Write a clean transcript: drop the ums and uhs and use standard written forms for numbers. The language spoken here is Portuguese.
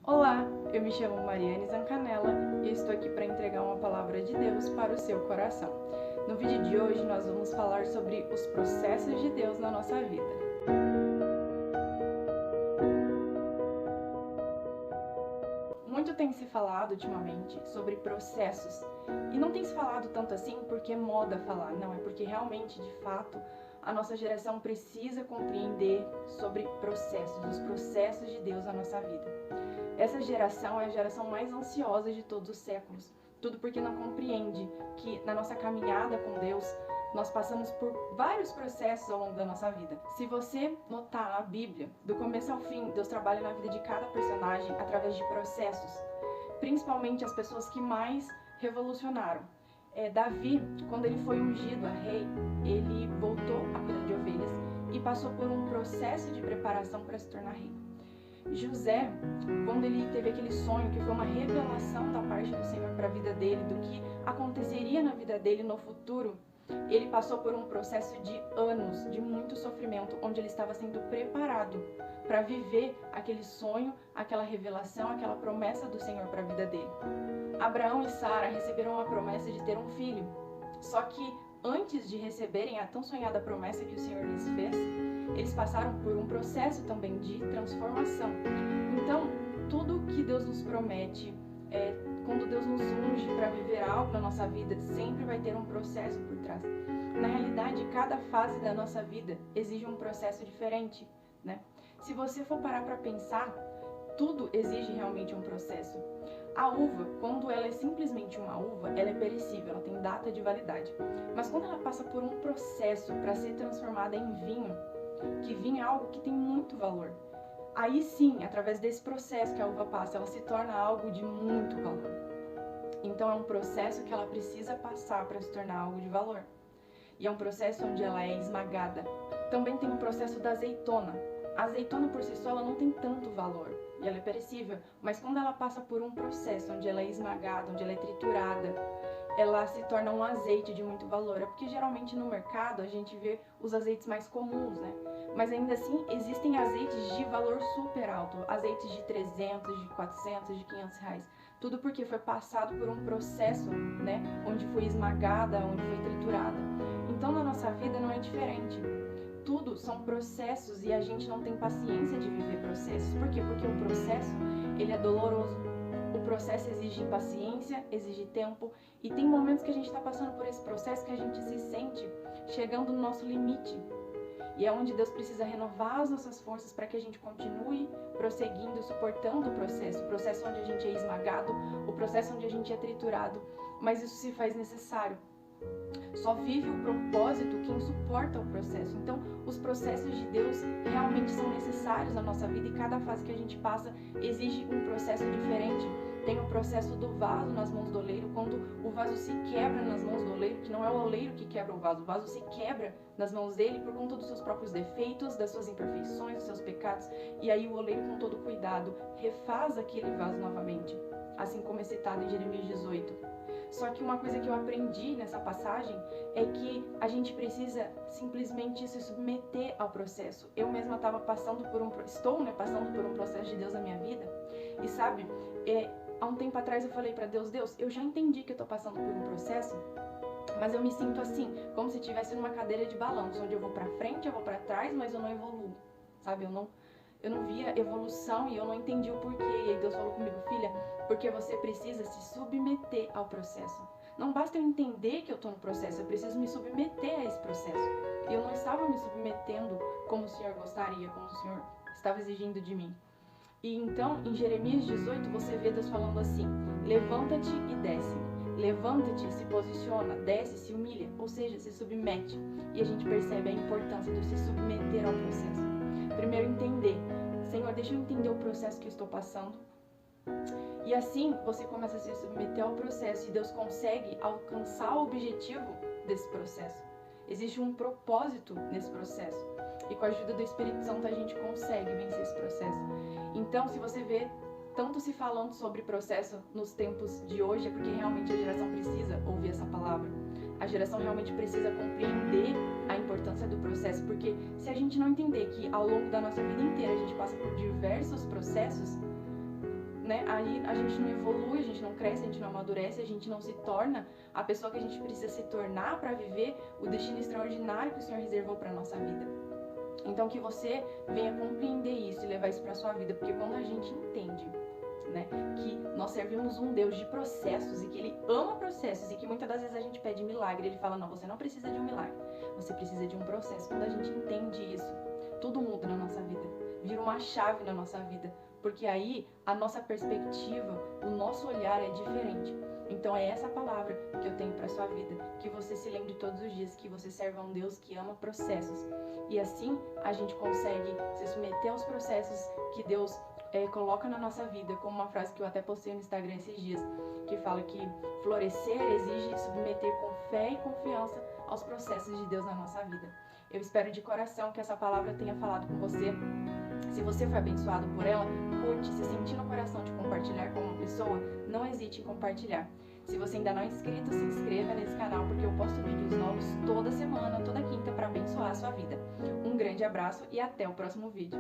Olá, eu me chamo Mariane Zancanella e estou aqui para entregar uma palavra de Deus para o seu coração. No vídeo de hoje nós vamos falar sobre os processos de Deus na nossa vida. Muito tem se falado ultimamente sobre processos e não tem se falado tanto assim porque é moda falar, não, é porque realmente, de fato, a nossa geração precisa compreender sobre processos, os processos de Deus na nossa vida. Essa geração é a geração mais ansiosa de todos os séculos. Tudo porque não compreende que na nossa caminhada com Deus, nós passamos por vários processos ao longo da nossa vida. Se você notar a Bíblia, do começo ao fim, Deus trabalha na vida de cada personagem através de processos. Principalmente as pessoas que mais revolucionaram. Davi, quando ele foi ungido a rei, ele voltou a cuidar de ovelhas e passou por um processo de preparação para se tornar rei. José, quando ele teve aquele sonho, que foi uma revelação da parte do Senhor para a vida dele, do que aconteceria na vida dele no futuro, ele passou por um processo de anos, de muito sofrimento, onde ele estava sendo preparado para viver aquele sonho, aquela revelação, aquela promessa do Senhor para a vida dele. Abraão e Sara receberam a promessa de ter um filho, só que antes de receberem a tão sonhada promessa que o Senhor lhes fez, eles passaram por um processo também de transformação. Então, tudo que Deus nos promete, quando Deus nos unge para viver algo na nossa vida, sempre vai ter um processo por trás. Na realidade, cada fase da nossa vida exige um processo diferente, né? Se você for parar para pensar, tudo exige realmente um processo. A uva, quando ela é simplesmente uma uva, ela é perecível, ela tem data de validade. Mas quando ela passa por um processo para ser transformada em vinho, que vinho é algo que tem muito valor, aí sim, através desse processo que a uva passa, ela se torna algo de muito valor. Então é um processo que ela precisa passar para se tornar algo de valor. E é um processo onde ela é esmagada. Também tem o processo da azeitona. A azeitona por si só ela não tem tanto valor e ela é perecível, mas quando ela passa por um processo onde ela é esmagada, onde ela é triturada, ela se torna um azeite de muito valor. É porque geralmente no mercado a gente vê os azeites mais comuns, né? Mas ainda assim existem azeites de valor super alto, azeites de 300, de 400, de 500 reais. Tudo porque foi passado por um processo, né? Onde foi esmagada, onde foi triturada. Então na nossa vida não é diferente. Tudo são processos e a gente não tem paciência de viver processos. Por quê? Porque o processo, ele é doloroso. O processo exige paciência, exige tempo e tem momentos que a gente está passando por esse processo que a gente se sente chegando no nosso limite. E é onde Deus precisa renovar as nossas forças para que a gente continue prosseguindo, suportando o processo onde a gente é esmagado, o processo onde a gente é triturado, mas isso se faz necessário. Só vive o propósito quem suporta o processo. Então, os processos de Deus realmente são necessários na nossa vida e cada fase que a gente passa exige um processo diferente. Tem o processo do vaso nas mãos do oleiro, quando o vaso se quebra nas mãos do oleiro, que não é o oleiro que quebra o vaso se quebra nas mãos dele por conta dos seus próprios defeitos, das suas imperfeições, dos seus pecados, e aí o oleiro com todo cuidado refaz aquele vaso novamente, assim como é citado em Jeremias 18. Só que uma coisa que eu aprendi nessa passagem é que a gente precisa simplesmente se submeter ao processo. Eu mesma estou passando por um processo de Deus na minha vida. E sabe, há um tempo atrás eu falei para Deus, eu já entendi que eu estou passando por um processo, mas eu me sinto assim, como se estivesse numa cadeira de balanço, onde eu vou para frente, eu vou para trás, mas eu não evoluo, sabe? Eu não via evolução e eu não entendi o porquê. E aí Deus falou comigo, filha, porque você precisa se submeter ao processo. Não basta eu entender que eu estou no processo, eu preciso me submeter a esse processo. E eu não estava me submetendo como o Senhor gostaria, como o Senhor estava exigindo de mim. E então, em Jeremias 18, você vê Deus falando assim, levanta-te e desce. Levanta-te, se posiciona, desce, se humilha, ou seja, se submete. E a gente percebe a importância de se submeter ao processo. Primeiro entender, Senhor, deixa eu entender o processo que eu estou passando. E assim você começa a se submeter ao processo e Deus consegue alcançar o objetivo desse processo. Existe um propósito nesse processo. E com a ajuda do Espírito Santo a gente consegue vencer esse processo. Então, se você vê tanto se falando sobre processo nos tempos de hoje, é porque realmente a geração precisa ouvir essa palavra. A geração realmente precisa compreender a importância do processo, porque se a gente não entender que ao longo da nossa vida inteira a gente passa por diversos processos, né? Aí a gente não evolui, a gente não cresce, a gente não amadurece, a gente não se torna a pessoa que a gente precisa se tornar para viver o destino extraordinário que o Senhor reservou para nossa vida. Então que você venha compreender isso e levar isso para sua vida, porque quando a gente entende, né, que nós servimos um Deus de processos e que Ele ama processos e que muitas das vezes a gente pede milagre, Ele fala, não, você não precisa de um milagre, você precisa de um processo. Quando a gente entende isso, tudo muda na nossa vida, vira uma chave na nossa vida, porque aí a nossa perspectiva, o nosso olhar é diferente. Então é essa palavra que eu tenho para sua vida, que você se lembre todos os dias que você serve a um Deus que ama processos. E assim a gente consegue se submeter aos processos que Deus coloca na nossa vida, como uma frase que eu até postei no Instagram esses dias, que fala que florescer exige submeter com fé e confiança aos processos de Deus na nossa vida. Eu espero de coração que essa palavra tenha falado com você. Se você foi abençoado por ela, curte, se sentir no coração de compartilhar com uma pessoa, não hesite em compartilhar. Se você ainda não é inscrito, se inscreva nesse canal, porque eu posto vídeos novos toda semana, toda quinta, para abençoar a sua vida. Um grande abraço e até o próximo vídeo.